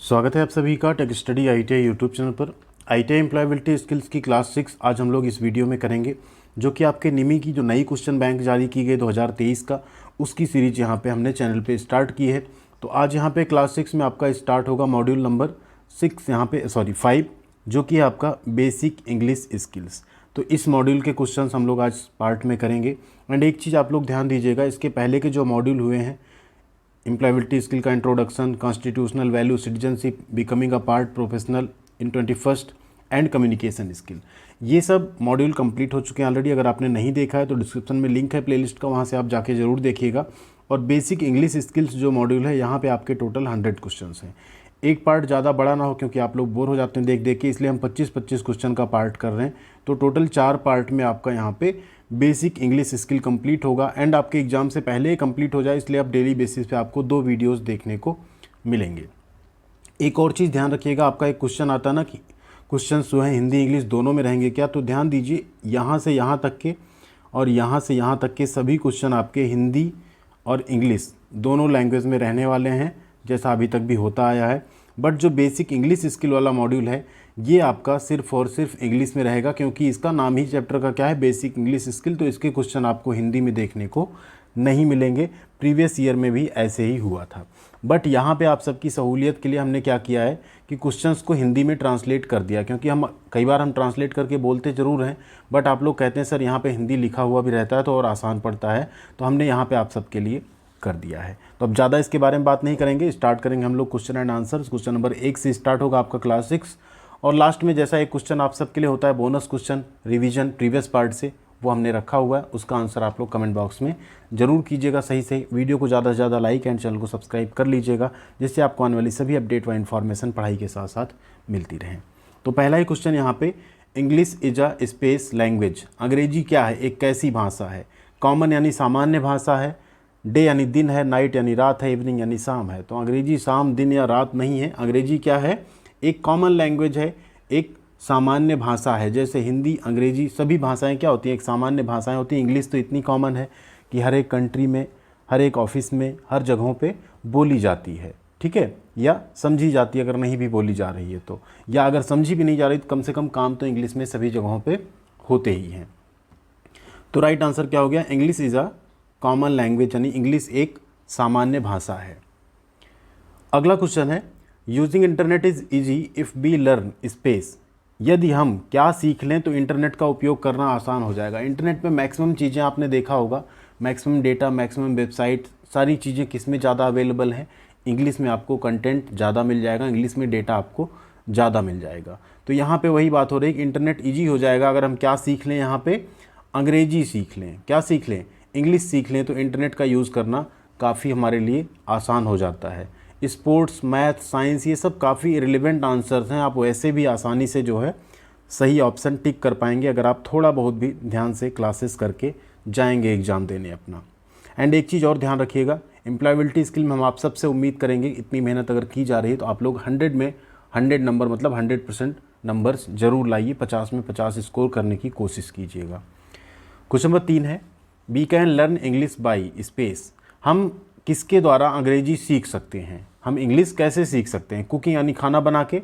स्वागत है आप सभी का tech study ITI YouTube channel पर। ITI एम्प्लॉयबिलिटी स्किल्स की क्लास 6 आज हम लोग इस वीडियो में करेंगे, जो कि आपके निमी की जो नई क्वेश्चन बैंक जारी की गई 2023 का, उसकी सीरीज यहाँ पे हमने चैनल पे स्टार्ट की है। तो आज यहाँ पे क्लास 6 में आपका स्टार्ट होगा मॉड्यूल नंबर 6 यहाँ पे 5, जो कि है आपका बेसिक इंग्लिश स्किल्स। तो इस मॉड्यूल के क्वेश्चन हम लोग आज पार्ट में करेंगे। एंड एक चीज़ आप लोग ध्यान दीजिएगा, इसके पहले के जो मॉड्यूल हुए हैं, एम्प्लॉयबिलिटी स्किल का introduction, constitutional value, citizenship, becoming a part professional in 21st and communication skill, ये सब मॉड्यूल कंप्लीट हो चुके हैं ऑलरेडी। अगर आपने नहीं देखा है तो डिस्क्रिप्शन में लिंक है प्लेलिस्ट का, वहाँ से आप जाके ज़रूर देखिएगा। और बेसिक इंग्लिश स्किल्स जो मॉड्यूल है, यहाँ पे आपके टोटल 100 क्वेश्चन हैं। एक पार्ट ज़्यादा बड़ा ना हो, क्योंकि आप लोग बोर हो जाते हैं देख देख के, इसलिए हम 25-25 क्वेश्चन का पार्ट कर रहे हैं। तो टोटल 4 पार्ट में आपका यहाँ पे बेसिक इंग्लिश स्किल कंप्लीट होगा। एंड आपके एग्जाम से पहले ही कंप्लीट हो जाए, इसलिए आप डेली बेसिस पे आपको 2 वीडियोस देखने को मिलेंगे। एक और चीज़ ध्यान रखिएगा, आपका एक क्वेश्चन आता है ना कि क्वेश्चन जो है हिंदी इंग्लिश दोनों में रहेंगे क्या, तो ध्यान दीजिए, यहाँ से यहाँ तक के और यहाँ से यहाँ तक के सभी क्वेश्चन आपके हिंदी और इंग्लिश दोनों लैंग्वेज में रहने वाले हैं, जैसा अभी तक भी होता आया है। बट जो बेसिक इंग्लिश स्किल वाला मॉड्यूल है, ये आपका सिर्फ और सिर्फ इंग्लिश में रहेगा, क्योंकि इसका नाम ही चैप्टर का क्या है, बेसिक इंग्लिश स्किल। तो इसके क्वेश्चन आपको हिंदी में देखने को नहीं मिलेंगे। प्रीवियस ईयर में भी ऐसे ही हुआ था। बट यहाँ पे आप सबकी सहूलियत के लिए हमने क्या किया है कि क्वेश्चंस को हिंदी में ट्रांसलेट कर दिया, क्योंकि कई बार हम ट्रांसलेट करके बोलते ज़रूर हैं, बट आप लोग कहते हैं सर यहाँ पे हिंदी लिखा हुआ भी रहता है तो और आसान पड़ता है, तो हमने यहाँ पे आप सबके लिए कर दिया है। तो अब ज़्यादा इसके बारे में बात नहीं करेंगे, स्टार्ट करेंगे हम लोग question and answer. Question number 1 से स्टार्ट होगा आपका क्लास 6, और लास्ट में जैसा एक क्वेश्चन आप सबके लिए होता है bonus question revision previous part से, वो हमने रखा हुआ है। उसका आंसर आप लोग कमेंट बॉक्स में जरूर कीजिएगा सही से। वीडियो को ज़्यादा से ज़्यादा लाइक एंड चैनल को सब्सक्राइब कर लीजिएगा, जिससे आपको आने वाली सभी अपडेट व इन्फॉर्मेशन पढ़ाई के साथ साथ मिलती रहे। तो पहला ही क्वेश्चन यहाँ पे, English is a space language, अंग्रेजी क्या है, एक कैसी भाषा है। कॉमन यानी सामान्य भाषा है, डे यानी दिन है, नाइट यानी रात है, इवनिंग यानी शाम है। तो अंग्रेजी शाम दिन या रात नहीं है, अंग्रेजी क्या है, एक कॉमन लैंग्वेज है, एक सामान्य भाषा है। जैसे हिंदी अंग्रेजी सभी भाषाएं क्या होती हैं, एक सामान्य भाषाएं होती हैं। इंग्लिश तो इतनी कॉमन है कि हर एक कंट्री में, हर एक ऑफिस में, हर जगहों पे बोली जाती है, ठीक है, या समझी जाती है अगर नहीं भी बोली जा रही है तो, या अगर समझी भी नहीं जा रही तो कम से कम काम तो इंग्लिश में सभी जगहों पे होते ही हैं। तो राइट आंसर क्या हो गया, English is a common language, यानी इंग्लिश एक सामान्य भाषा है। अगला क्वेश्चन है, using internet is easy if we learn space, यदि हम क्या सीख लें तो इंटरनेट का उपयोग करना आसान हो जाएगा। इंटरनेट पे मैक्सिमम चीज़ें आपने देखा होगा, मैक्सिमम डेटा, मैक्सिमम वेबसाइट, सारी चीज़ें किस में ज़्यादा अवेलेबल हैं, इंग्लिश में आपको कंटेंट ज़्यादा मिल जाएगा, इंग्लिश में डेटा आपको ज़्यादा मिल जाएगा। तो यहाँ पे वही बात हो रही है कि इंटरनेट ईजी हो जाएगा अगर हम क्या सीख लें, यहाँ पे अंग्रेजी सीख लें, क्या सीख लें, इंग्लिश सीख लें, तो इंटरनेट का यूज़ करना काफ़ी हमारे लिए आसान हो जाता है। स्पोर्ट्स, मैथ, साइंस, ये सब काफ़ी रिलेवेंट आंसर्स हैं, आप वैसे भी आसानी से जो है सही ऑप्शन टिक कर पाएंगे अगर आप थोड़ा बहुत भी ध्यान से क्लासेस करके जाएंगे एग्ज़ाम देने अपना। एंड एक चीज़ और ध्यान रखिएगा, एम्प्लॉयबिलिटी स्किल में हम आप सबसे उम्मीद करेंगे, इतनी मेहनत अगर की जा रही है तो आप लोग 100 में 100 नंबर, मतलब 100% नंबर्स जरूर लाइए, 50 में 50 स्कोर करने की कोशिश कीजिएगा। क्वेश्चन नंबर 3 है, we can learn English by space, हम किसके द्वारा अंग्रेजी सीख सकते हैं, हम इंग्लिश कैसे सीख सकते हैं। कुकिंग यानी खाना बना के,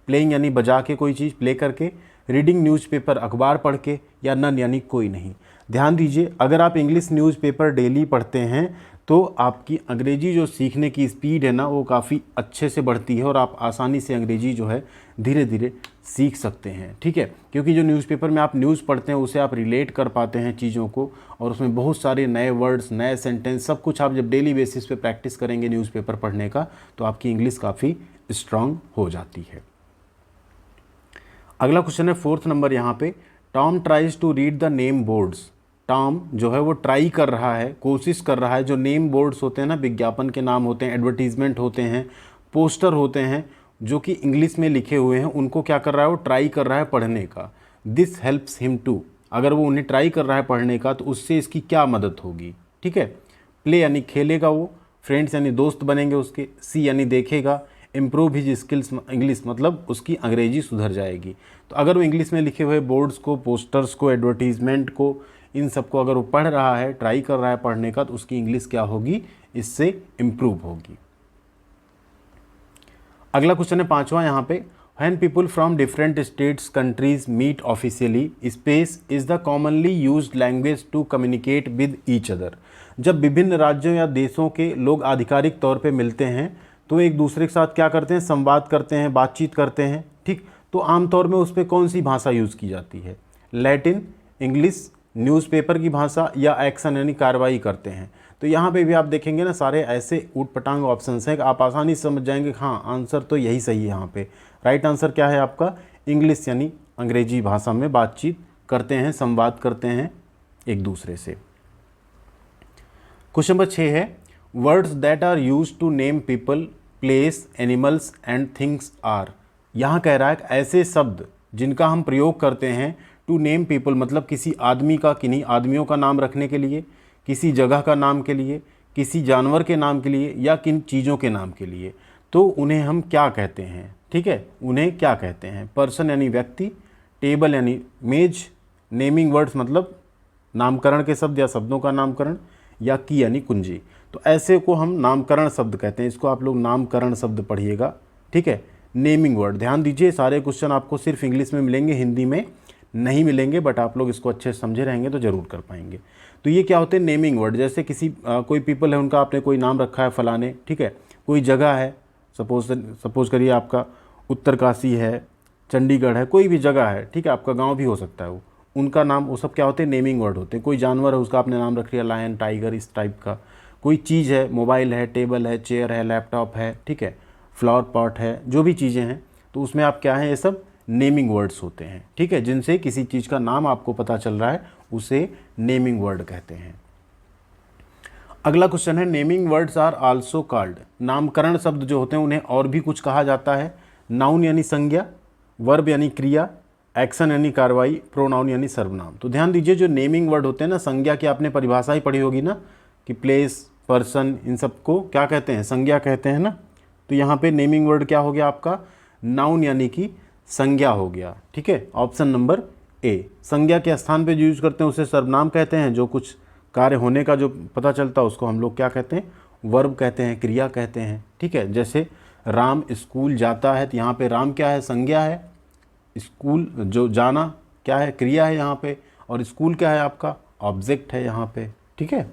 प्लेइंग यानी बजा के कोई चीज़ प्ले करके, रीडिंग न्यूज़पेपर अखबार पढ़ के, या नन यानी कोई नहीं। ध्यान दीजिए, अगर आप इंग्लिश न्यूज़पेपर डेली पढ़ते हैं तो आपकी अंग्रेजी जो सीखने की स्पीड है ना, वो काफ़ी अच्छे से बढ़ती है और आप आसानी से अंग्रेजी जो है धीरे धीरे सीख सकते हैं, ठीक है। क्योंकि जो न्यूज़पेपर में आप न्यूज़ पढ़ते हैं उसे आप रिलेट कर पाते हैं चीज़ों को, और उसमें बहुत सारे नए वर्ड्स, नए सेंटेंस, सब कुछ आप जब डेली बेसिस पे प्रैक्टिस करेंगे न्यूज़पेपर पढ़ने का, तो आपकी इंग्लिश काफ़ी स्ट्रांग हो जाती है। अगला क्वेश्चन है 4th नंबर यहाँ पे, Tom tries to read the name boards, Tom जो है वो ट्राई कर रहा है, कोशिश कर रहा है, जो नेम बोर्ड्स होते हैं ना, विज्ञापन के नाम होते हैं, एडवर्टीजमेंट होते हैं, पोस्टर होते हैं, जो कि इंग्लिश में लिखे हुए हैं, उनको क्या कर रहा है, वो ट्राई कर रहा है पढ़ने का। दिस हेल्प्स हिम टू, अगर वो उन्हें ट्राई कर रहा है पढ़ने का तो उससे इसकी क्या मदद होगी, ठीक है। प्ले यानी खेलेगा वो, फ्रेंड्स यानी दोस्त बनेंगे उसके, सी यानी देखेगा, इम्प्रूव हिज स्किल्स इंग्लिश मतलब उसकी अंग्रेजी सुधर जाएगी। तो अगर वो इंग्लिश में लिखे हुए बोर्ड्स को, पोस्टर्स को, एडवर्टीजमेंट को, इन सबको अगर वो पढ़ रहा है, ट्राई कर रहा है पढ़ने का, तो उसकी इंग्लिश क्या होगी, इससे इम्प्रूव होगी। अगला क्वेश्चन है पांचवा यहाँ पे, when people from different states countries meet officially space is the commonly used language to communicate with each other. जब विभिन्न राज्यों या देशों के लोग आधिकारिक तौर पे मिलते हैं तो एक दूसरे के साथ क्या करते हैं, संवाद करते हैं, बातचीत करते हैं, ठीक। तो आमतौर में उस पर कौन सी भाषा यूज़ की जाती है, लैटिन, इंग्लिश, न्यूज़पेपर की भाषा या एक्शन यानी कार्रवाई करते हैं। तो यहाँ पे भी आप देखेंगे ना सारे ऐसे ऊटपटांग ऑप्शंस हैं कि आप आसानी से समझ जाएंगे हाँ आंसर तो यही सही है। यहाँ पे राइट आंसर क्या है आपका, इंग्लिश यानी अंग्रेजी भाषा में बातचीत करते हैं, संवाद करते हैं एक दूसरे से। क्वेश्चन नंबर 6 है, words that are use to name people, place, animals and things are. यहाँ कह रहा है कि ऐसे शब्द जिनका हम प्रयोग करते हैं टू नेम पीपल, मतलब किसी आदमी का, किन्हीं आदमियों का नाम रखने के लिए, किसी जगह का नाम के लिए, किसी जानवर के नाम के लिए या किन चीज़ों के नाम के लिए, तो उन्हें हम क्या कहते हैं, ठीक है, उन्हें क्या कहते हैं। पर्सन यानी व्यक्ति, टेबल यानी मेज, नेमिंग वर्ड्स मतलब नामकरण के शब्द या शब्दों का नामकरण, या की यानी कुंजी। तो ऐसे को हम नामकरण शब्द कहते हैं, इसको आप लोग नामकरण शब्द पढ़िएगा, ठीक है। नेमिंग वर्ड, ध्यान दीजिए सारे क्वेश्चन आपको सिर्फ इंग्लिश में मिलेंगे, हिंदी में नहीं मिलेंगे, बट आप लोग इसको अच्छे से समझे रहेंगे तो ज़रूर कर पाएंगे। तो ये क्या होते हैं, नेमिंग वर्ड। जैसे किसी कोई पीपल है, उनका आपने कोई नाम रखा है फलाने, ठीक है। कोई जगह है, सपोज करिए आपका उत्तरकाशी है, चंडीगढ़ है, कोई भी जगह है, ठीक है, आपका गांव भी हो सकता है, वो उनका नाम, वो सब क्या होते हैं, नेमिंग वर्ड होते हैं। कोई जानवर है, उसका आपने नाम रख लिया लायन, टाइगर, इस टाइप का। कोई चीज़ है, मोबाइल है, टेबल है, चेयर है, लैपटॉप है, ठीक है, फ्लावर पॉट है, जो भी चीज़ें हैं, तो उसमें आप क्या है, ये सब नेमिंग वर्ड्स होते हैं, ठीक है। जिनसे किसी चीज़ का नाम आपको पता चल रहा है उसे नेमिंग वर्ड कहते हैं। अगला क्वेश्चन है, naming words are also called. नामकरण शब्द जो होते हैं उन्हें और भी कुछ कहा जाता है। नाउन यानी संज्ञा, वर्ब यानी क्रिया, एक्शन यानी कार्रवाई, प्रोनाउन यानी सर्वनाम। तो ध्यान दीजिए जो नेमिंग वर्ड होते हैं ना, संज्ञा की आपने परिभाषा ही पढ़ी होगी ना कि प्लेस, पर्सन, इन सबको क्या कहते हैं, संज्ञा कहते हैं ना। तो यहाँ पे नेमिंग वर्ड क्या हो गया आपका, नाउन यानी कि संज्ञा हो गया, ठीक है। ऑप्शन नंबर ए, संज्ञा के स्थान पे जो यूज करते हैं उसे सर्वनाम कहते हैं। जो कुछ कार्य होने का जो पता चलता है उसको हम लोग क्या कहते हैं, वर्ब कहते हैं, क्रिया कहते हैं, ठीक है। जैसे राम स्कूल जाता है, तो यहाँ पे राम क्या है, संज्ञा है, स्कूल जो जाना क्या है, क्रिया है यहाँ पे, और स्कूल क्या है आपका, ऑब्जेक्ट है यहाँ पे, ठीक है।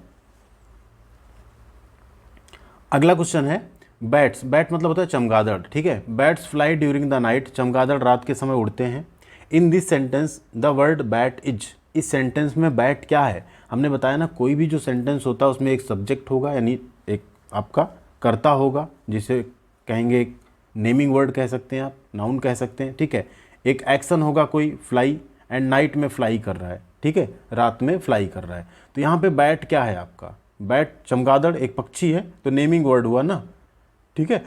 अगला क्वेश्चन है, बैट्स, बैट मतलब होता है चमगादड़, ठीक है। Bats fly during the night, चमगादड़ रात के समय उड़ते हैं। इन this sentence the word bat is, इस सेंटेंस में बैट क्या है, हमने बताया ना कोई भी जो सेंटेंस होता है उसमें एक सब्जेक्ट होगा, यानी एक आपका कर्ता होगा, जिसे कहेंगे नेमिंग वर्ड कह सकते हैं आप, नाउन कह सकते हैं, ठीक है। एक एक्शन होगा कोई, फ्लाई, एंड नाइट में फ्लाई कर रहा है, ठीक है, रात में फ्लाई कर रहा है। तो यहाँ पे बैट क्या है आपका, बैट चमगादड़ एक पक्षी है, तो नेमिंग वर्ड हुआ ना, ठीक है।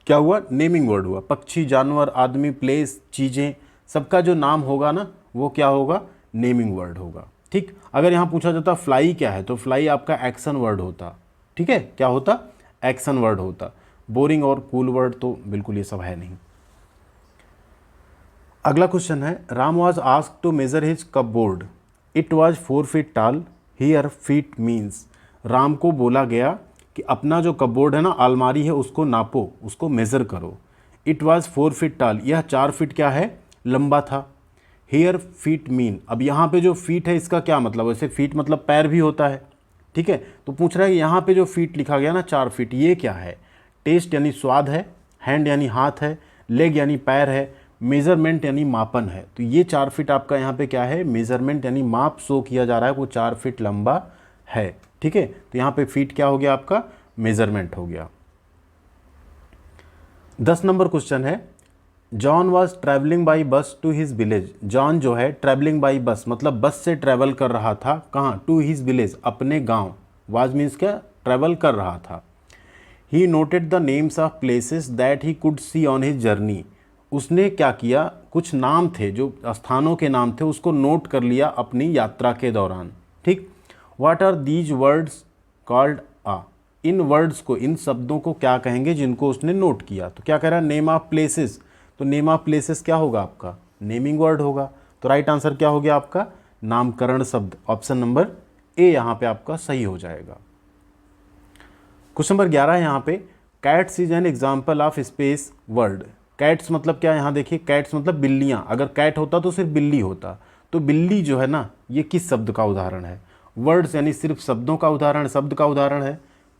क्या हुआ, नेमिंग वर्ड हुआ। पक्षी, जानवर, आदमी, प्लेस, चीज़ें, सबका जो नाम होगा ना वो क्या होगा, नेमिंग वर्ड होगा, ठीक। अगर यहाँ पूछा जाता फ्लाई क्या है, तो फ्लाई आपका एक्शन वर्ड होता, ठीक है। क्या होता, एक्शन वर्ड होता। बोरिंग और कूल वर्ड तो बिल्कुल ये सब है नहीं। अगला क्वेश्चन है, Ram was asked to measure his cupboard, it was 4 feet tall, here feet means. Ram को बोला गया कि अपना जो कपबोर्ड है ना, अलमारी है, उसको नापो, उसको मेज़र करो। इट वाज 4 फीट टाल, यह 4 फीट क्या है, लंबा था। हेयर फीट मीन, अब यहाँ पे जो फीट है इसका क्या मतलब, वैसे फीट मतलब पैर भी होता है, ठीक है। तो पूछ रहा है कि यहाँ पे जो फीट लिखा गया ना 4 फीट, ये क्या है। टेस्ट यानी स्वाद है, हैंड यानी हाथ है, लेग यानी पैर है, मेज़रमेंट यानी मापन है। तो ये 4 फीट आपका यहाँ पे क्या है, मेज़रमेंट यानी माप शो किया जा रहा है, वो 4 फीट लंबा है, ठीक है। तो यहाँ पे फीट क्या हो गया आपका, मेजरमेंट हो गया। 10 नंबर क्वेश्चन है, John was travelling by bus to his village. John जो है ट्रैवलिंग बाई बस मतलब बस से ट्रैवल कर रहा था, कहाँ, टू हिज विलेज, अपने गांव। वाज मीन्स क्या, ट्रैवल कर रहा था। He noted the names of places that he could see on his journey. उसने क्या किया, कुछ नाम थे जो स्थानों के नाम थे, उसको नोट कर लिया अपनी यात्रा के दौरान, ठीक। What are these words called a? In words को, इन शब्दों को क्या कहेंगे जिनको उसने नोट किया। तो क्या कह रहा है, नेम ऑफ प्लेसेस, तो नेम ऑफ प्लेसेस क्या होगा आपका, नेमिंग वर्ड होगा। तो राइट आंसर क्या हो गया आपका, नामकरण शब्द। ऑप्शन नंबर ए यहाँ पे आपका सही हो जाएगा। क्वेश्चन नंबर 11 है यहाँ पे, cats is an example of space word. Cats मतलब क्या, यहाँ देखिए कैट्स मतलब बिल्लियाँ, अगर कैट होता तो सिर्फ बिल्ली होता, तो बिल्ली जो है ना ये किस शब्द का उदाहरण है? वर्ड्स यानी सिर्फ शब्दों का उदाहरण, शब्द का उदाहरण है।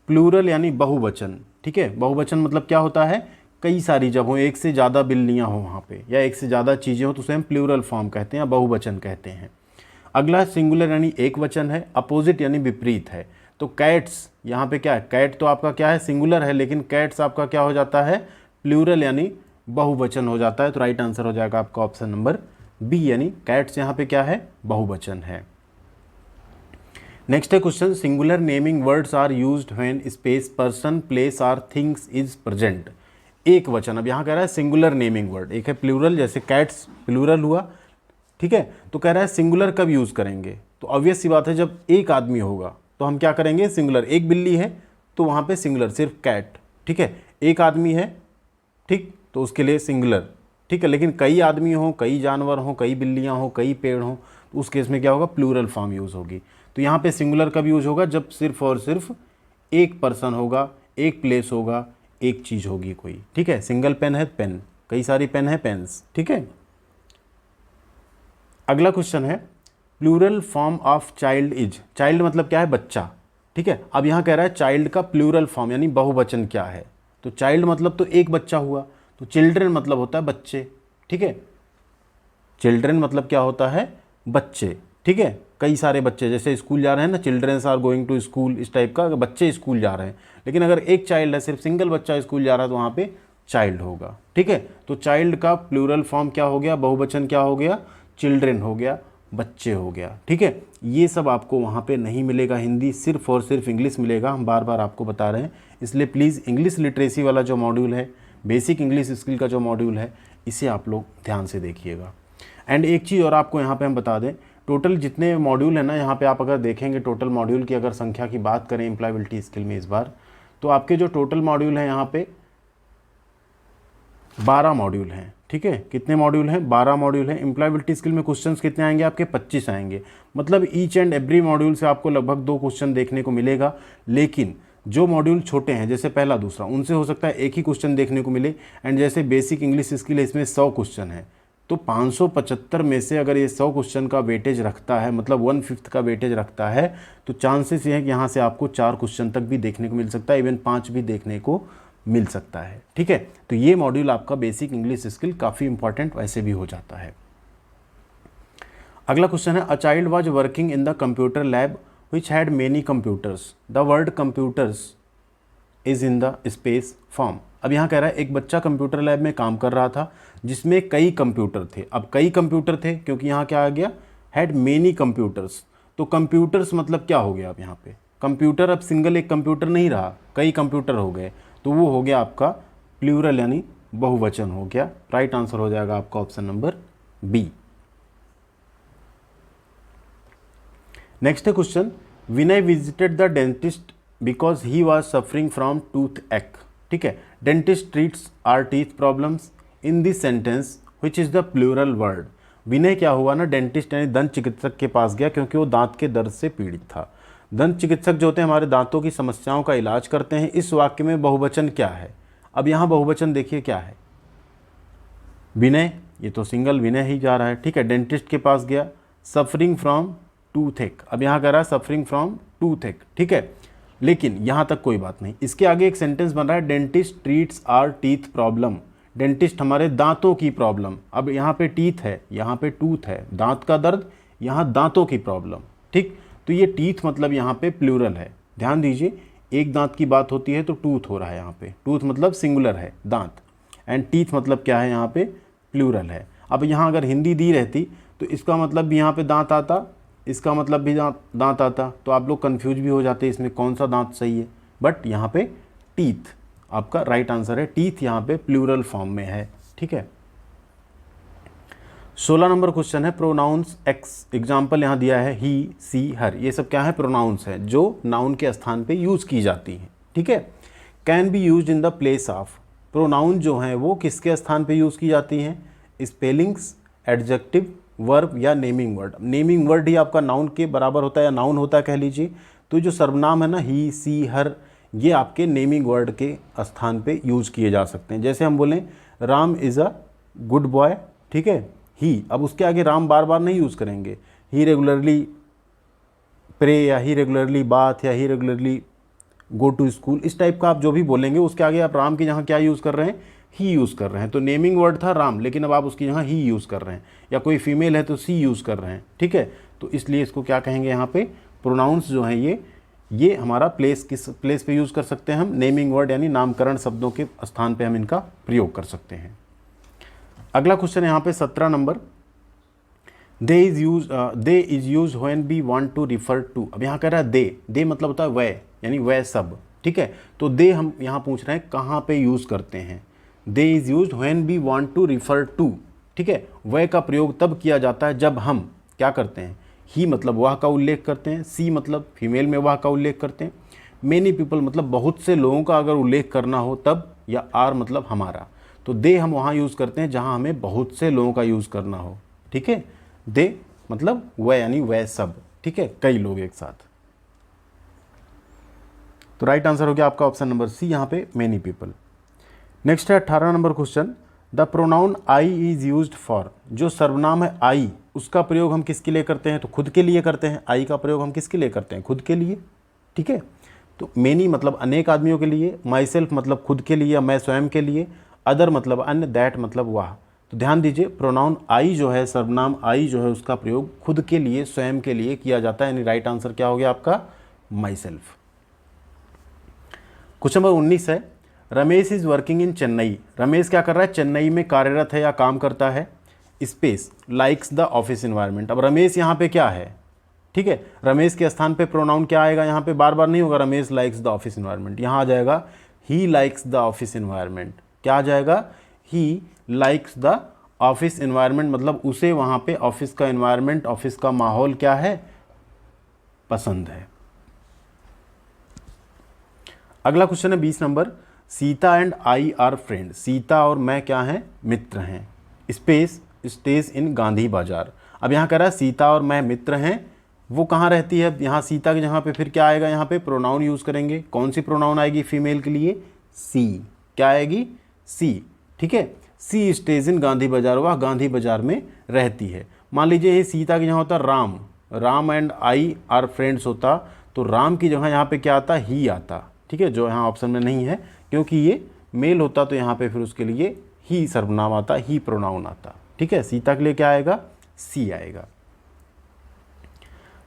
प्लूरल यानी बहुवचन, ठीक है। बहुवचन मतलब क्या होता है? कई सारी जब हो, एक से ज़्यादा बिल्लियाँ हो वहाँ पे, या एक से ज़्यादा चीज़ें हो तो उसे हम प्लूरल फॉर्म कहते हैं या बहुवचन कहते हैं। अगला सिंगुलर यानी एक वचन है, अपोजिट यानी विपरीत है। तो कैट्स यहाँ पे क्या है? कैट तो आपका क्या है? सिंगुलर है, लेकिन कैट्स आपका क्या हो जाता है? प्लूरल यानी बहुवचन हो जाता है। तो राइट आंसर हो जाएगा आपका ऑप्शन नंबर बी, यानी कैट्स यहाँ पे क्या है? बहुवचन है। नेक्स्ट है question, singular naming words are used when space, person, place are things is present. एक वचन, अब यहाँ कह रहा है सिंगुलर नेमिंग वर्ड, एक है प्लूरल, जैसे कैट्स प्लूरल हुआ, ठीक है। तो कह रहा है सिंगुलर कब यूज़ करेंगे? तो ऑब्वियस सी बात है, जब एक आदमी होगा तो हम क्या करेंगे? सिंगुलर। एक बिल्ली है तो वहाँ पे सिंगुलर, सिर्फ कैट, ठीक है। एक आदमी है, ठीक, तो उसके लिए सिंगुलर, ठीक है। लेकिन कई आदमी हो, कई जानवर हो, कई बिल्लियाँ हो, कई पेड़ हो, तो उस केस में क्या होगा? प्लूरल फॉर्म यूज़ होगी। तो यहाँ पे सिंगुलर कब यूज होगा? जब सिर्फ और सिर्फ एक पर्सन होगा, एक प्लेस होगा, एक चीज़ होगी कोई, ठीक है। सिंगल पेन है पेन, कई सारी पेन है पेन्स, ठीक है। अगला क्वेश्चन है, plural form of child is. Child मतलब क्या है? बच्चा, ठीक है। अब यहाँ कह रहा है चाइल्ड का प्लूरल फॉर्म यानी बहुवचन क्या है? तो चाइल्ड मतलब तो एक बच्चा हुआ, तो चिल्ड्रन मतलब होता है बच्चे, ठीक है। चिल्ड्रन मतलब क्या होता है? बच्चे, ठीक है। कई सारे बच्चे, जैसे स्कूल जा रहे हैं ना, childrens are going to school, इस टाइप का, बच्चे स्कूल जा रहे हैं। लेकिन अगर एक चाइल्ड है, सिर्फ सिंगल बच्चा स्कूल जा रहा है, तो वहाँ पे चाइल्ड होगा, ठीक है। तो चाइल्ड का प्लूरल फॉर्म क्या हो गया? बहुवचन क्या हो गया? चिल्ड्रन हो गया, बच्चे हो गया, ठीक है। ये सब आपको वहाँ पे नहीं मिलेगा, हिंदी सिर्फ और सिर्फ इंग्लिश मिलेगा, हम बार बार आपको बता रहे हैं। इसलिए प्लीज़ इंग्लिश लिटरेसी वाला जो मॉड्यूल है, बेसिक इंग्लिश स्किल का जो मॉड्यूल है, इसे आप लोग ध्यान से देखिएगा। एंड एक चीज़ और आपको यहाँ पे हम बता दें, टोटल जितने मॉड्यूल है ना, यहाँ पे आप अगर देखेंगे टोटल मॉड्यूल की अगर संख्या की बात करें एम्प्लॉयबिलिटी स्किल में इस बार, तो आपके जो टोटल मॉड्यूल हैं यहाँ पे 12 मॉड्यूल हैं, ठीक है। कितने मॉड्यूल हैं? 12 मॉड्यूल हैं। एम्प्लॉयबिलिटी स्किल में क्वेश्चंस कितने आएंगे आपके? 25 आएंगे। मतलब ईच एंड एवरी मॉड्यूल से आपको लगभग 2 क्वेश्चन देखने को मिलेगा। लेकिन जो मॉड्यूल छोटे हैं, जैसे पहला दूसरा, उनसे हो सकता है एक ही क्वेश्चन देखने को मिले। एंड जैसे बेसिक इंग्लिश स्किल है, इसमें 100 क्वेश्चन है, तो 575 में से अगर ये 100 क्वेश्चन का वेटेज रखता है, मतलब 1/5 का वेटेज रखता है, तो चांसेस ये हैं कि यहाँ से आपको 4 क्वेश्चन तक भी देखने को मिल सकता है, इवन 5 भी देखने को मिल सकता है, ठीक है। तो ये मॉड्यूल आपका बेसिक इंग्लिश स्किल काफ़ी इंपॉर्टेंट वैसे भी हो जाता है। अगला क्वेश्चन है, a child was working in the computer lab which had many computers, the word computers is in the space form. अब यहाँ कह रहा है एक बच्चा कंप्यूटर लैब में काम कर रहा था जिसमें कई कंप्यूटर थे। अब कई कंप्यूटर थे क्योंकि यहाँ क्या आ गया? Had many computers. तो कंप्यूटर्स मतलब क्या हो गया? अब यहाँ पे कंप्यूटर अब सिंगल एक कंप्यूटर नहीं रहा, कई कंप्यूटर हो गए, तो वो हो गया आपका प्लूरल यानी बहुवचन हो गया। राइट आंसर हो जाएगा आपका ऑप्शन नंबर बी। नेक्स्ट है question, Vinay visited the dentist because he was suffering from toothache, ठीक है। Dentist treats our teeth problems in this sentence which is the plural word. Vinay क्या हुआ ना, डेंटिस्ट यानी दंत चिकित्सक के पास गया क्योंकि वो दांत के दर्द से पीड़ित था। दंत चिकित्सक जो होते हैं हमारे दांतों की समस्याओं का इलाज करते हैं। इस वाक्य में बहुवचन क्या है? अब यहाँ बहुवचन देखिए क्या है, विनय, ये तो सिंगल विनय ही जा रहा है, ठीक है। डेंटिस्ट के पास गया, सफरिंग फ्रॉम टूथ एक, अब यहाँ कह रहा है सफरिंग फ्रॉम टूथ एक, ठीक है। लेकिन यहाँ तक कोई बात नहीं, इसके आगे एक सेंटेंस बन रहा है, dentist treats our teeth problem. Dentist हमारे दांतों की प्रॉब्लम, अब यहाँ पे टीथ है, यहाँ पे टूथ है, दांत का दर्द, यहाँ दांतों की प्रॉब्लम, ठीक। तो ये टीथ मतलब यहाँ पे प्लूरल है, ध्यान दीजिए, एक दांत की बात होती है तो टूथ हो रहा है यहाँ पे, टूथ मतलब सिंगुलर है दांत, एंड टीथ मतलब क्या है? यहाँ पे प्लूरल है। अब यहाँ अगर हिंदी दी रहती तो इसका मतलब भी यहाँ पे दांत आता, इसका मतलब भी दांत आता, तो आप लोग कंफ्यूज भी हो जाते इसमें कौन सा दांत सही है। बट यहाँ पे टीथ आपका राइट आंसर है, टीथ यहाँ पे प्लूरल फॉर्म में है, ठीक है। 16 नंबर क्वेश्चन है, प्रोनाउंस एक्स। एग्जाम्पल यहाँ दिया है ही, सी, हर, ये सब क्या है? प्रोनाउंस है जो नाउन के स्थान पे यूज़ की जाती हैं, ठीक है। Can be use in the place of, pronoun जो हैं वो किसके स्थान पे यूज़ की जाती हैं? स्पेलिंग्स, एडजेक्टिव, वर्ब या नेमिंग वर्ड। नेमिंग वर्ड ही आपका नाउन के बराबर होता है या नाउन होता है कह लीजिए। तो जो सर्वनाम है ना, ही, सी, हर, ये आपके नेमिंग वर्ड के स्थान पे यूज किए जा सकते हैं। जैसे हम बोलें Ram is a good boy, ठीक है, ही, अब उसके आगे राम बार बार नहीं यूज़ करेंगे। ही रेगुलरली प्रे, या ही रेगुलरली बाथ, या ही रेगुलरली गो टू स्कूल, इस टाइप का आप जो भी बोलेंगे उसके आगे आप राम की जगह क्या यूज़ कर रहे हैं, ही यूज़ कर रहे हैं। तो नेमिंग वर्ड था राम, लेकिन अब आप उसकी जगह ही यूज़ कर रहे हैं। या कोई फीमेल है तो सी यूज़ कर रहे हैं, ठीक है। तो इसलिए इसको क्या कहेंगे यहाँ पे, प्रोनाउंस जो हैं ये हमारा प्लेस, किस प्लेस पे यूज़ कर सकते हैं हम, नेमिंग वर्ड यानी नामकरण शब्दों के स्थान पे हम इनका प्रयोग कर सकते हैं। अगला क्वेश्चन यहाँ पे 17 number, they is use when we want to refer to. अब यहाँ कह रहा है दे मतलब होता है वह, यानी वह सब, ठीक है। तो दे हम यहाँ पूछ रहे हैं कहाँ पे यूज़ करते हैं। They is use when we want to refer to, ठीक है। वह का प्रयोग तब किया जाता है जब हम क्या करते हैं, ही मतलब वह का उल्लेख करते हैं, सी मतलब फीमेल में वह का उल्लेख करते हैं, मेनी पीपल मतलब बहुत से लोगों का अगर उल्लेख करना हो तब, या आर मतलब हमारा। तो दे हम वहाँ यूज़ करते हैं जहाँ हमें बहुत से लोगों का यूज़ करना हो, ठीक है। दे मतलब वह यानी वह सब, ठीक है, कई लोग एक साथ। तो राइट आंसर हो गया आपका ऑप्शन नंबर सी, यहाँ पे मेनी पीपल। नेक्स्ट है 18 number question, the pronoun I is used for. जो सर्वनाम है आई, उसका प्रयोग हम किसके लिए करते हैं, तो खुद के लिए करते हैं। आई का प्रयोग हम किसके लिए करते हैं, खुद के लिए, ठीक है। तो मेनी मतलब अनेक आदमियों के लिए, माई सेल्फ मतलब खुद के लिए या मैं स्वयं के लिए, अदर मतलब अन्य, दैट मतलब वह। तो ध्यान दीजिए, प्रोनाउन आई जो है, सर्वनाम आई जो है, उसका प्रयोग खुद के लिए, स्वयं के लिए किया जाता है, यानी राइट आंसर क्या हो गया आपका, माई सेल्फ। क्वेश्चन नंबर 19 है, Ramesh is working in Chennai. Ramesh क्या कर रहा है, चेन्नई में कार्यरत है या काम करता है, space likes the office environment. अब रमेश यहाँ पे क्या है, ठीक है, रमेश के स्थान पे प्रोनाउन क्या आएगा, यहाँ पे बार बार नहीं होगा Ramesh likes the office environment, यहाँ आ जाएगा he likes the office environment. क्या आ जाएगा, he likes the office environment, मतलब उसे वहाँ पे ऑफिस का इन्वायरमेंट, ऑफिस का माहौल क्या है, पसंद है। अगला क्वेश्चन है 20 number, Sita and I R friend. Sita और मैं क्या हैं, मित्र हैं, स्पेस स्टेज इन गांधी बाजार। अब यहाँ कह रहा है सीता और मैं मित्र हैं, वो कहाँ रहती है, यहाँ सीता की जगह पे फिर क्या आएगा, यहाँ पे प्रोनाउन यूज़ करेंगे। कौन सी प्रोनाउन आएगी फीमेल के लिए, सी। क्या आएगी, सी, ठीक है। सी स्टेज इन गांधी बाजार, वह गांधी बाजार में रहती है। मान लीजिए ये सीता की जगह होता Ram, Ram and I R friends होता, तो राम की जगह यहाँ पे क्या आता, ही आता, ठीक है, जो यहाँ ऑप्शन में नहीं है, क्योंकि ये मेल होता तो यहाँ पे फिर उसके लिए ही सर्वनाम आता, ही प्रोनाउन आता, ठीक है। सीता के लिए क्या आएगा, सी आएगा।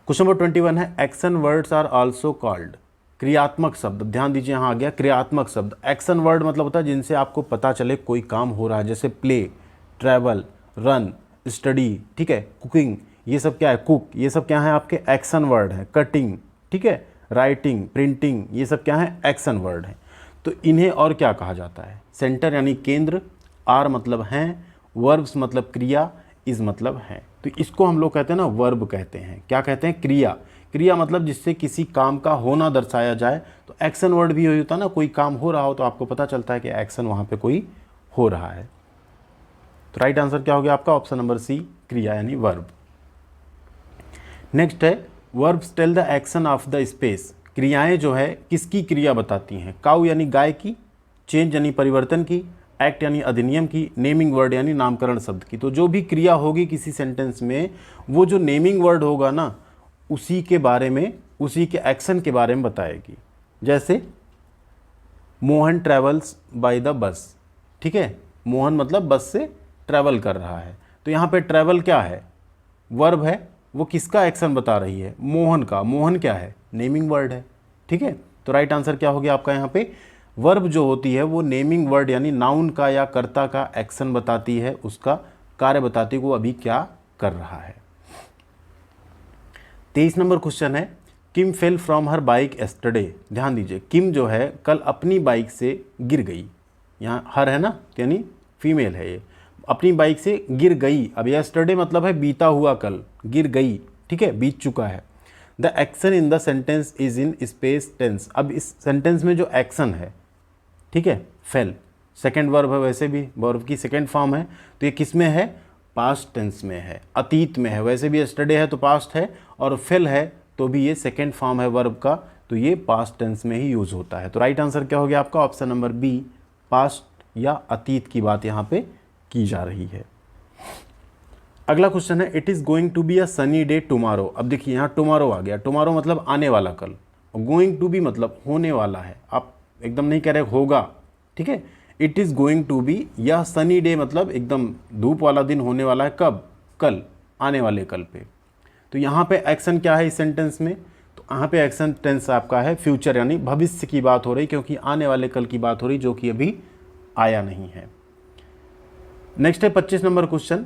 क्वेश्चन नंबर 21 है, action words are also called. क्रियात्मक शब्द, ध्यान दीजिए यहाँ आ गया क्रियात्मक शब्द। एक्शन वर्ड मतलब होता है जिनसे आपको पता चले कोई काम हो रहा है, जैसे प्ले, ट्रैवल, रन, स्टडी, ठीक है, कुकिंग, ये सब क्या है, कुक, ये सब क्या है आपके एक्शन वर्ड है। कटिंग, ठीक है, राइटिंग, प्रिंटिंग, ये सब क्या है, एक्शन वर्ड है। तो इन्हें और क्या कहा जाता है, सेंटर यानी केंद्र, आर मतलब हैं, वर्ब्स मतलब क्रिया, इज मतलब है। तो इसको हम लोग कहते हैं ना वर्ब कहते हैं। क्या कहते हैं, क्रिया। क्रिया मतलब जिससे किसी काम का होना दर्शाया जाए। तो एक्शन वर्ड भी होता है ना, कोई काम हो रहा हो तो आपको पता चलता है कि एक्शन वहाँ पे कोई हो रहा है। तो राइट आंसर क्या हो गया आपका, ऑप्शन नंबर सी, क्रिया यानी वर्ब। नेक्स्ट है, verbs tell the action of the space. क्रियाएं जो है किसकी क्रिया बताती हैं, काऊ यानी गाय की, चेंज यानी परिवर्तन की, एक्ट यानी अधिनियम की, नेमिंग वर्ड यानी नामकरण शब्द की। तो जो भी क्रिया होगी किसी सेंटेंस में, वो जो नेमिंग वर्ड होगा ना, उसी के बारे में, उसी के एक्शन के बारे में बताएगी। जैसे Mohan travels by the bus, ठीक है, मोहन मतलब बस से ट्रैवल कर रहा है। तो यहाँ पे ट्रैवल क्या है, वर्ब है, वो किसका एक्शन बता रही है, मोहन का। मोहन क्या है, नेमिंग वर्ड है, ठीक है। तो राइट आंसर क्या हो गया आपका, यहाँ पे वर्ब जो होती है वो नेमिंग वर्ड यानी नाउन का या कर्ता का एक्शन बताती है, उसका कार्य बताती है, वो अभी क्या कर रहा है। 23 नंबर क्वेश्चन है, Kim fell from her bike yesterday. ध्यान दीजिए, किम जो है कल अपनी बाइक से गिर गई। यहाँ हर है ना, यानी फीमेल है ये, अपनी बाइक से गिर गई। अब एस्टरडे मतलब है बीता हुआ कल, गिर गई, ठीक है, बीत चुका है। The action in the sentence is in space tense. अब इस सेंटेंस में जो एक्शन है, ठीक है, फेल सेकेंड वर्ब है, वैसे भी वर्ब की सेकेंड फॉर्म है, तो ये किस में है, पास्ट टेंस में है, अतीत में है। वैसे भी यस्टरडे है तो पास्ट है, और फेल है तो भी ये सेकेंड फॉर्म है वर्ब का, तो ये पास्ट टेंस में ही यूज़ होता है। तो राइट आंसर क्या हो गया आपका? ऑप्शन नंबर बी, पास्ट या अतीत की बात यहाँ पे की जा रही है। अगला क्वेश्चन है, it is going to be a sunny day tomorrow. अब देखिए यहाँ टुमारो आ गया, टुमारो मतलब आने वाला कल, और गोइंग टू बी मतलब होने वाला है, आप एकदम नहीं कह रहे होगा, ठीक है। It is going to be, यह सनी डे मतलब एकदम धूप वाला दिन होने वाला है, कब? कल, आने वाले कल पे। तो यहाँ पे एक्शन क्या है इस सेंटेंस में? तो यहाँ पे एक्शन टेंस आपका है फ्यूचर, यानी भविष्य की बात हो रही, क्योंकि आने वाले कल की बात हो रही जो कि अभी आया नहीं है। नेक्स्ट है 25 number question,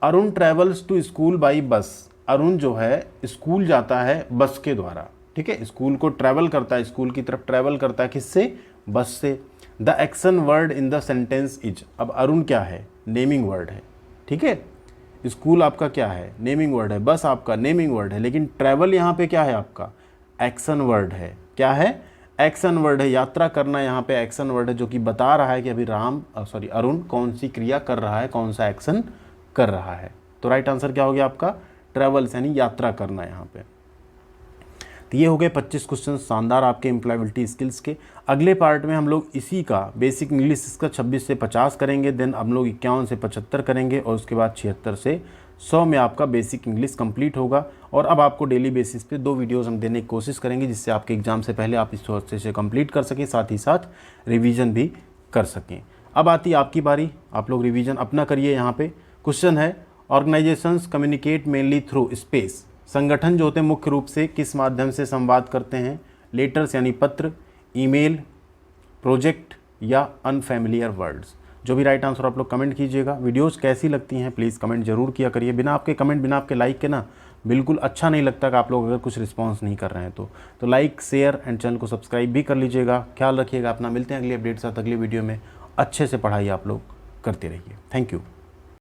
Arun travels to school by bus. Arun जो है स्कूल जाता है बस के द्वारा, ठीक है, स्कूल को ट्रैवल करता है, स्कूल की तरफ ट्रैवल करता है, किससे? बस से। The action word in the sentence is. अब अरुण क्या है? नेमिंग वर्ड है, ठीक है। स्कूल आपका क्या है? नेमिंग वर्ड है। बस आपका नेमिंग वर्ड है, लेकिन ट्रैवल यहाँ पे क्या है आपका? एक्शन वर्ड है। क्या है? एक्शन वर्ड है। यात्रा करना यहाँ पे एक्शन वर्ड है, जो कि बता रहा है कि अभी अरुण कौन सी क्रिया कर रहा है, कौन सा एक्शन कर रहा है। तो राइट आंसर क्या हो गया आपका? ट्रैवल्स, यानी यात्रा करना यहाँ पे। तो ये हो गए 25 क्वेश्चन शानदार आपके एम्प्लॉयबिलिटी स्किल्स के। अगले पार्ट में हम लोग इसी का बेसिक इंग्लिश इसका 26 से 50 करेंगे, देन हम लोग 51 से 75 करेंगे, और उसके बाद 76 से 100 में आपका बेसिक इंग्लिश कंप्लीट होगा। और अब आपको डेली बेसिस पे 2 वीडियोस हम देने की कोशिश करेंगे, जिससे आपके एग्जाम से पहले आप इसको अच्छे से कंप्लीट कर सकें, साथ ही साथ रिवीजन भी कर सकें। अब आती है आपकी बारी, आप लोग रिवीजन अपना करिए। यहाँ पे क्वेश्चन है, organisations communicate mainly through space. संगठन जो होते हैं मुख्य रूप से किस माध्यम से संवाद करते हैं? लेटर्स यानी पत्र, ईमेल, प्रोजेक्ट या अनफैमिलियर वर्ड्स। जो भी राइट आंसर आप लोग कमेंट कीजिएगा। वीडियोस कैसी लगती हैं प्लीज़ कमेंट जरूर किया करिए। बिना आपके कमेंट, बिना आपके लाइक के ना बिल्कुल अच्छा नहीं लगता कि आप लोग अगर कुछ रिस्पॉन्स नहीं कर रहे हैं तो लाइक, शेयर एंड चैनल को सब्सक्राइब भी कर लीजिएगा। ख्याल रखिएगा अपना, मिलते हैं अगली अपडेट साथ अगली वीडियो में। अच्छे से पढ़ाई आप लोग करते रहिए। Thank you.